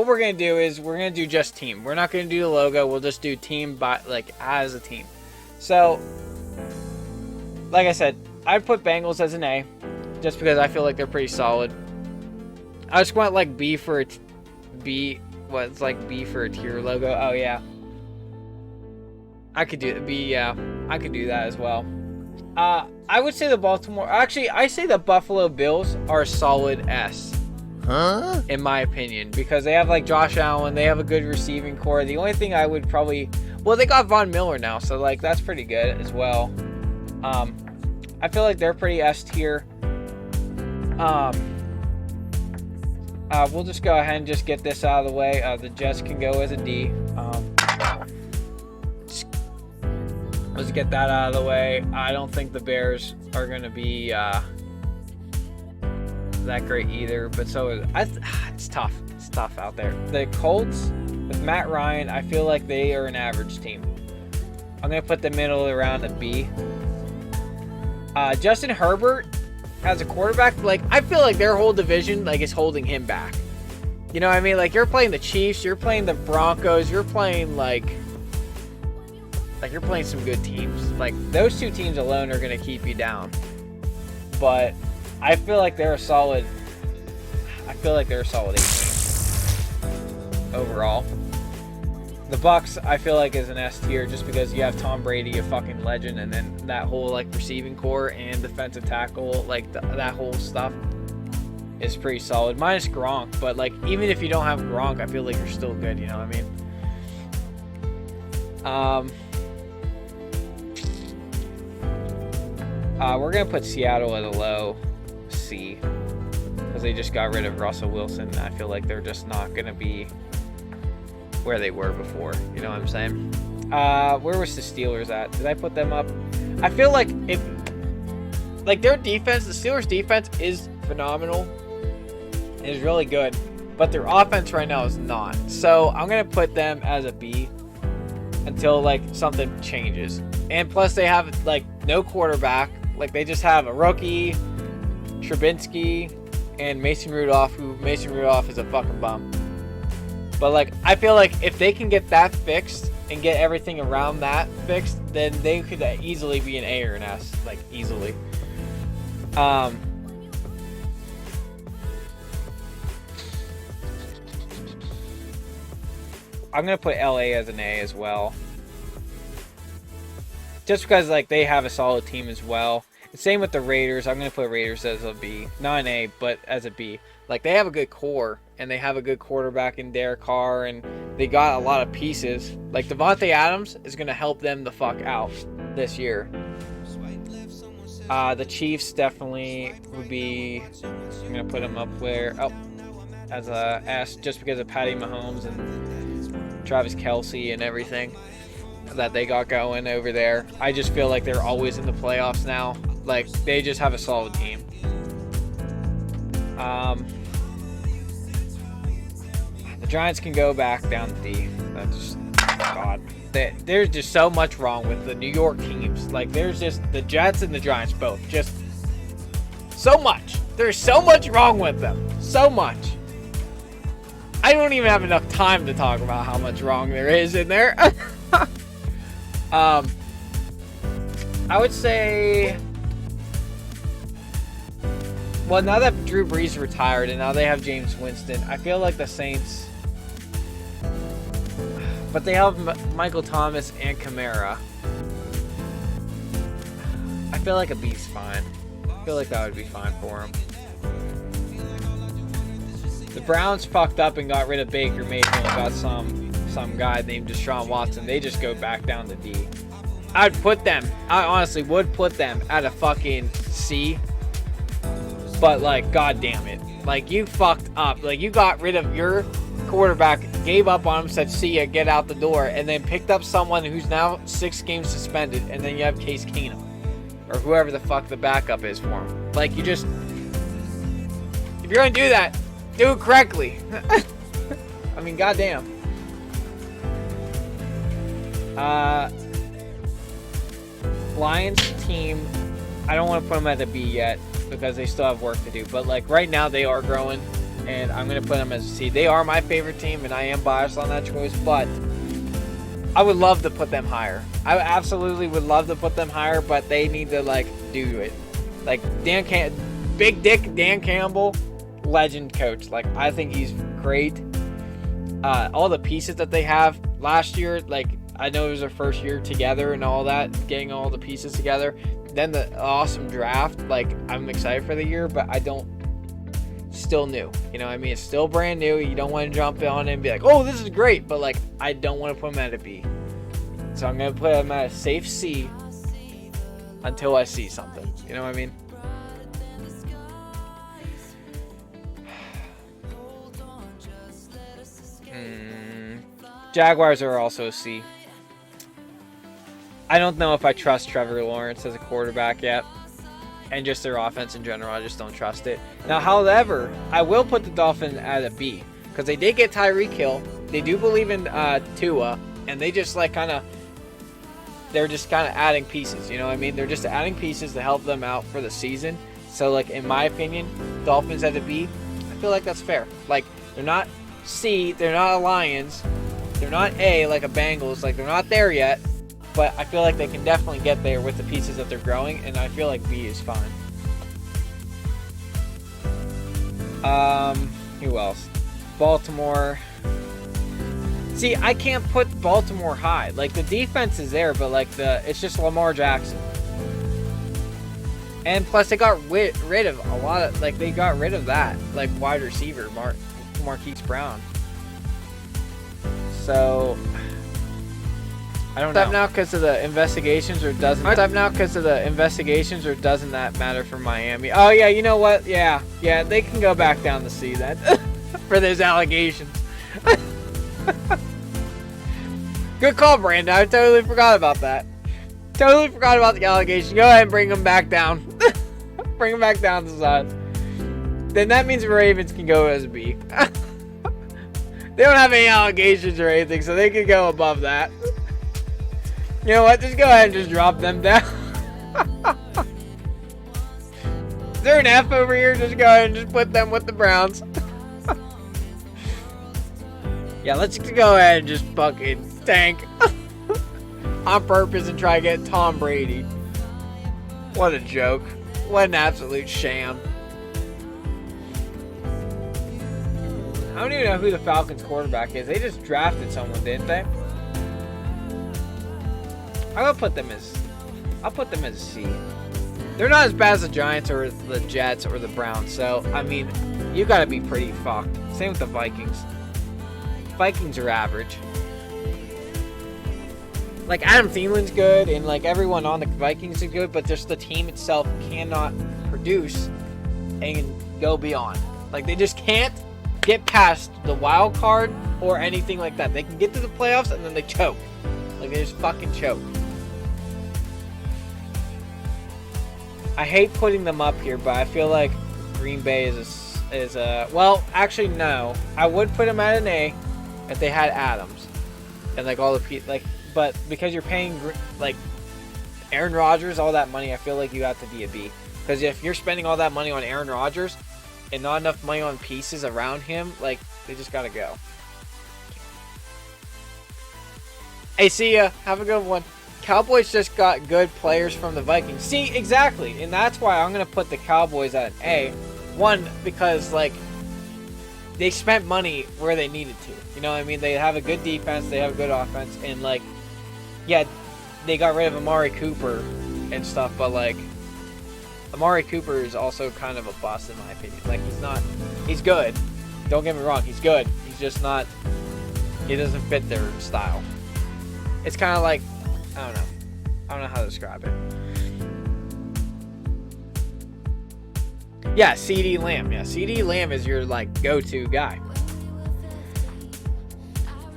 we're gonna do is we're gonna do just team. We're not gonna do the logo. We'll just do team by like as a team. So, like I said, I'd put Bengals as an A, just because I feel like they're pretty solid. I just went like B for a B. What's like B for a tier logo? Oh yeah, I could do B. Yeah, I could do that as well. I would say the Baltimore. Actually, I say the Buffalo Bills are a solid S. Huh? In my opinion, because they have like Josh Allen, they have a good receiving core. The only thing I would probably, well, they got Von Miller now, so like that's pretty good as well. I feel like they're pretty S tier. We'll just go ahead and just get this out of the way. The Jets can go as a D. Let's get that out of the way. I don't think the Bears are going to be that great either, but so is, it's tough. It's tough out there. The Colts with Matt Ryan, I feel like they are an average team. I'm going to put the middle around a B. Justin Herbert as a quarterback, like I feel like their whole division like is holding him back. You know what I mean? Like you're playing the Chiefs, you're playing the Broncos, you're playing like you're playing some good teams. Like those two teams alone are going to keep you down. But I feel like they're a solid. I feel like they're a solid 8 overall. The Bucks, I feel like, is an S tier just because you have Tom Brady, a fucking legend, and then that whole like receiving core and defensive tackle, like that whole stuff is pretty solid. Minus Gronk, but like even if you don't have Gronk, I feel like you're still good. You know what I mean? We're gonna put Seattle at a low C because they just got rid of Russell Wilson. I feel like they're just not gonna be where they were before. You know what I'm saying? Where was the Steelers at? Did I put them up? I feel like if like their defense, the Steelers defense is phenomenal. It is really good, but their offense right now is not. So I'm gonna put them as a B until like something changes. And plus they have like no quarterback. Like they just have a rookie, Trubinsky, and Mason Rudolph, who Mason Rudolph is a fucking bum. But like I feel like if they can get that fixed and get everything around that fixed, then they could easily be an A or an S, like easily. I'm gonna put LA as an A as well. Just because like they have a solid team as well. Same with the Raiders. I'm going to put Raiders as a B. Not an A, but as a B. Like, they have a good core, and they have a good quarterback in Derek Carr, and they got a lot of pieces. Like, Devontae Adams is going to help them the fuck out this year. The Chiefs definitely would be... I'm going to put them up where... Oh, as a S, just because of Patty Mahomes and Travis Kelce and everything that they got going over there. I just feel like they're always in the playoffs now. Like, they just have a solid team. The Giants can go back down to D. That's just, God. There's just so much wrong with the New York teams. Like, there's just the Jets and the Giants both. Just so much. There's so much wrong with them. So much. I don't even have enough time to talk about how much wrong there is in there. I would say, well, now that Drew Brees retired and now they have James Winston, I feel like the Saints, but they have Michael Thomas and Kamara. I feel like a B's fine. I feel like that would be fine for him. The Browns fucked up and got rid of Baker Mayfield and got some guy named Deshaun Watson. They just go back down to D. I honestly would put them at a fucking C. But like, god damn it. Like, you fucked up. Like, you got rid of your quarterback, gave up on him, said see ya, get out the door, and then picked up someone who's now 6 games suspended, and then you have Case Keenum. Or whoever the fuck the backup is for him. Like, you just... If you're gonna do that, do it correctly. I mean, goddamn. Lions team, I don't want to put them at a B yet because they still have work to do. But like right now they are growing, and I'm going to put them as a C. They are my favorite team, and I am biased on that choice, but I would love to put them higher. I absolutely would love to put them higher, but they need to, like, do it. Like, Big Dick Dan Campbell, legend coach. Like, I think he's great. All the pieces that they have last year, like, I know it was their first year together and all that, getting all the pieces together. Then the awesome draft, like, I'm excited for the year, but I don't, still new. You know what I mean? It's still brand new. You don't want to jump on it and be like, oh, this is great, but, like, I don't want to put them at a B. So I'm going to put them at a safe C until I see something. You know what I mean? Jaguars are also a C. I don't know if I trust Trevor Lawrence as a quarterback yet. And just their offense in general, I just don't trust it. Now, however, I will put the Dolphins at a B. Because they did get Tyreek Hill. They do believe in Tua. And they just, like, they're just kind of adding pieces. You know what I mean? They're just adding pieces to help them out for the season. So, like, in my opinion, Dolphins at a B, I feel like that's fair. Like, they're not C. They're not a Lions. They're not A, like a Bengals. Like, they're not there yet. But I feel like they can definitely get there with the pieces that they're growing, and I feel like B is fine. Who else? Baltimore. See, I can't put Baltimore high. Like, the defense is there, but, like, it's just Lamar Jackson. And plus, they got rid of a lot of, like, they got rid of that, like, wide receiver, Marquise Brown. So I don't know. Now because of the investigations, or doesn't that matter for Miami? Oh yeah, you know what? Yeah, they can go back down to C then for those allegations. Good call, Brandon. I totally forgot about that. Totally forgot about the allegation. Go ahead and bring them back down. Bring them back down to the side. Then that means the Ravens can go as a B. They don't have any allegations or anything, so they can go above that. You know what? Just go ahead and just drop them down. Is there an F over here? Just go ahead and just put them with the Browns. Yeah, let's go ahead and just fucking tank on purpose and try to get Tom Brady. What a joke. What an absolute sham. I don't even know who the Falcons quarterback is. They just drafted someone, didn't they? I'll put them as a C. They're not as bad as the Giants or the Jets or the Browns. So, I mean, you got to be pretty fucked. Same with the Vikings. Vikings are average. Like, Adam Thielen's good, and, like, everyone on the Vikings is good, but just the team itself cannot produce and go beyond. Like, they just can't get past the wild card or anything like that. They can get to the playoffs and then they choke. Like, they just fucking choke. I hate putting them up here, but I feel like Green Bay is a well, actually no. I would put them at an A if they had Adams and, like, all the like, but because you're paying, like, Aaron Rodgers all that money, I feel like you have to be a B. Because if you're spending all that money on Aaron Rodgers and not enough money on pieces around him, like, they just gotta go. Hey, see ya. Have a good one. Cowboys just got good players from the Vikings. See, exactly. And that's why I'm going to put the Cowboys at an A. One, because, like, they spent money where they needed to. You know what I mean? They have a good defense. They have a good offense. And, like, yeah, they got rid of Amari Cooper and stuff. But, like, Amari Cooper is also kind of a bust, in my opinion. Like, he's good. Don't get me wrong. He's good. He's just not, he doesn't fit their style. It's kind of like, I don't know how to describe it. Yeah, CeeDee Lamb. Yeah, CeeDee Lamb is your, like, go-to guy.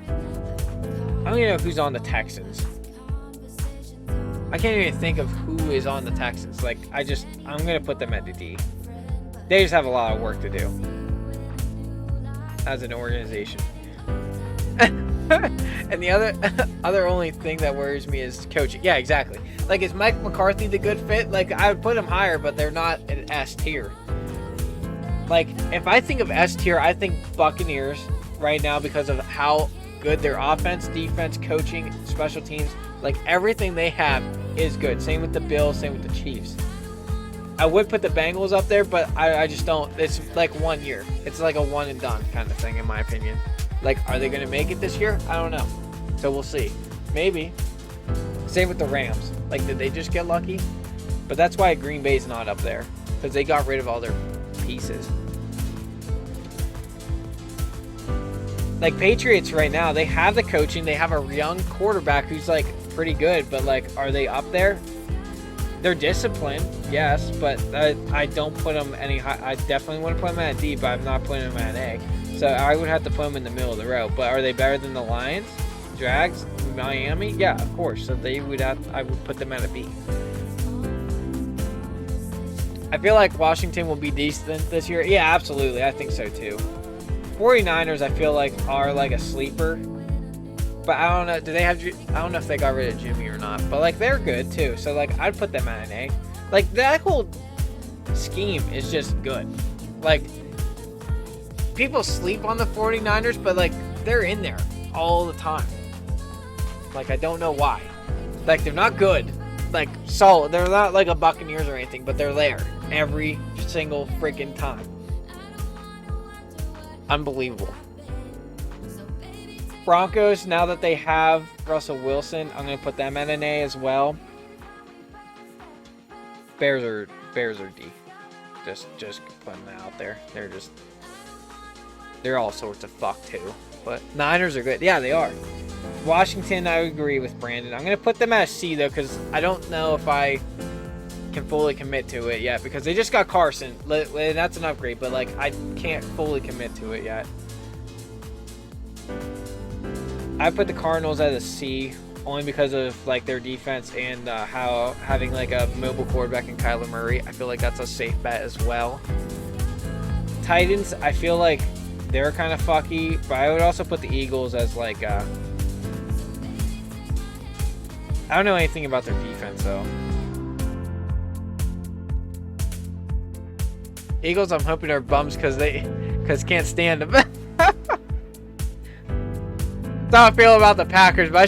I don't even know who's on the Texans. I can't even think of who is on the Texans. Like, I'm going to put them at the D. They just have a lot of work to do as an organization. And the other only thing that worries me is coaching. Yeah, exactly. Like, is Mike McCarthy the good fit? Like, I would put him higher, but they're not an S tier. Like, if I think of S tier, I think Buccaneers right now because of how good their offense, defense, coaching, special teams, like everything they have is good. Same with the Bills, same with the Chiefs. I would put the Bengals up there, but I just don't. It's like 1 year. It's like a one and done kind of thing, in my opinion. Like, are they going to make it this year? I don't know. So we'll see. Maybe. Same with the Rams. Like, did they just get lucky? But that's why Green Bay's not up there, because they got rid of all their pieces. Like, Patriots right now, they have the coaching. They have a young quarterback who's, like, pretty good. But, like, are they up there? They're disciplined, yes. But I don't put them any high. I definitely want to put them at D, but I'm not putting them at A. So I would have to put them in the middle of the row. But are they better than the Lions, Jags, Miami? Yeah, of course. So they would have. I would put them at a B. I feel like Washington will be decent this year. Yeah, absolutely. I think so too. 49ers, I feel like, are like a sleeper. But I don't know. Do they have? I don't know if they got rid of Jimmy or not. But like, they're good too. So like, I'd put them at an A. Like, that whole scheme is just good. Like, people sleep on the 49ers, but like, they're in there all the time. Like, I don't know why. Like, they're not good. Like, solid. They're not like a Buccaneers or anything, but they're there every single freaking time. Unbelievable. Broncos, now that they have Russell Wilson, I'm going to put them at an A as well. Bears are D. Just putting that out there. They're all sorts of fuck too. But Niners are good. Yeah, they are. Washington, I agree with Brandon. I'm going to put them at a C though, because I don't know if I can fully commit to it yet, because they just got Carson. That's an upgrade, but like, I can't fully commit to it yet. I put the Cardinals at a C only because of like their defense and how having like a mobile quarterback in Kyler Murray. I feel like that's a safe bet as well. Titans, I feel like they're kind of fucky, but I would also put the Eagles as like I don't know anything about their defense though. Eagles, I'm hoping are bums because can't stand them. That's how I feel about the Packers, but I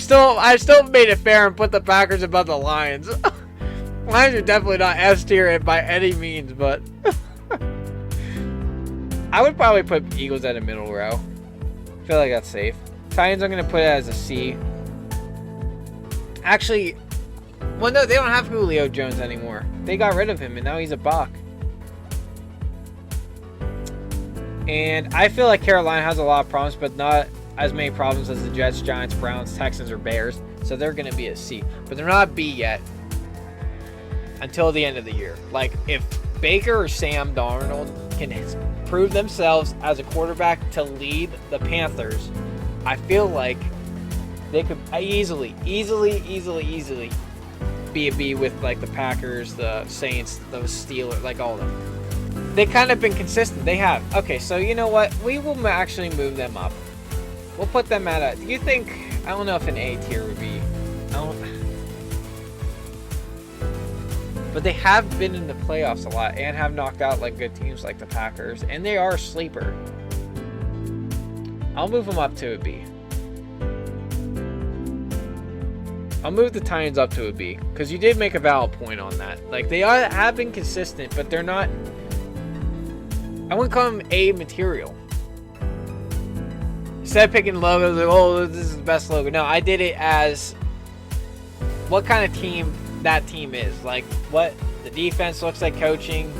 still made it fair and put the Packers above the Lions. Lions are definitely not S tier by any means, but I would probably put Eagles at a middle row. I feel like that's safe. Titans, I'm gonna put it as a C. Actually, well, no, they don't have Julio Jones anymore. They got rid of him, and now he's a Buck. And I feel like Carolina has a lot of problems, but not as many problems as the Jets, Giants, Browns, Texans, or Bears. So they're going to be a C. But they're not B yet until the end of the year. Like, if Baker or Sam Darnold can prove themselves as a quarterback to lead the Panthers, I feel like they could easily be a B with, like, the Packers, the Saints, the Steelers, like, all of them. They've kind of been consistent. They have. Okay, so you know what? We will actually move them up. We'll put them at a... Do you think... I don't know if an A tier would be... But they have been in the playoffs a lot and have knocked out like good teams like the Packers. And they are a sleeper. I'll move them up to a B. I'll move the Titans up to a B. Because you did make a valid point on that. Like, they have been consistent, but they're not... I wouldn't call them A material. Instead of picking logos, like, oh, this is the best logo. No, I did it as what kind of team that team is. Like, what the defense looks like, coaching,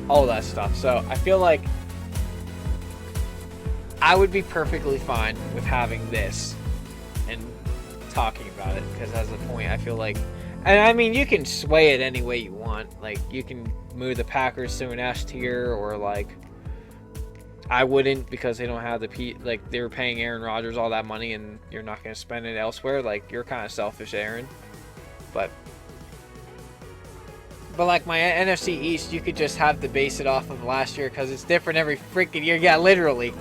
all that stuff. So, I feel like I would be perfectly fine with having this and talking about it. Because as a point, I feel like... And, I mean, you can sway it any way you want. Like, you can move the Packers to an S tier, or, like... I wouldn't, because they don't have like, they were paying Aaron Rodgers all that money and you're not going to spend it elsewhere. Like, you're kind of selfish, Aaron. But like my NFC East, you could just have to base it off of last year because it's different every freaking year. Yeah, literally.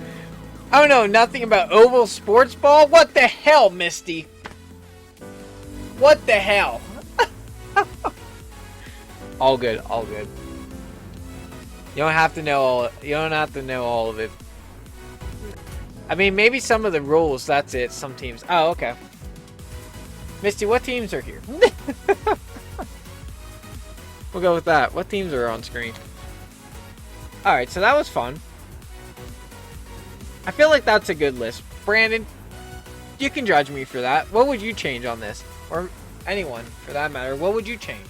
I don't know nothing about oval sports ball. What the hell, Misty? What the hell? All good, all good. You don't have to know all. You don't have to know all of it. I mean, maybe some of the rules. That's it. Some teams. Oh, okay. Misty, what teams are here? We'll go with that. What teams are on screen? All right, so that was fun. I feel like that's a good list. Brandon, you can judge me for that. What would you change on this? Or anyone, for that matter. What would you change?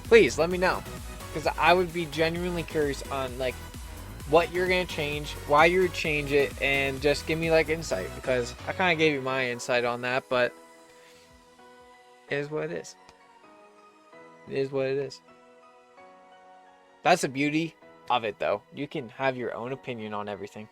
Please, let me know. Because I would be genuinely curious on, like, what you're going to change, why you would change it, and just give me, like, insight. Because I kind of gave you my insight on that, but it is what it is. It is what it is. That's the beauty of it, though. You can have your own opinion on everything.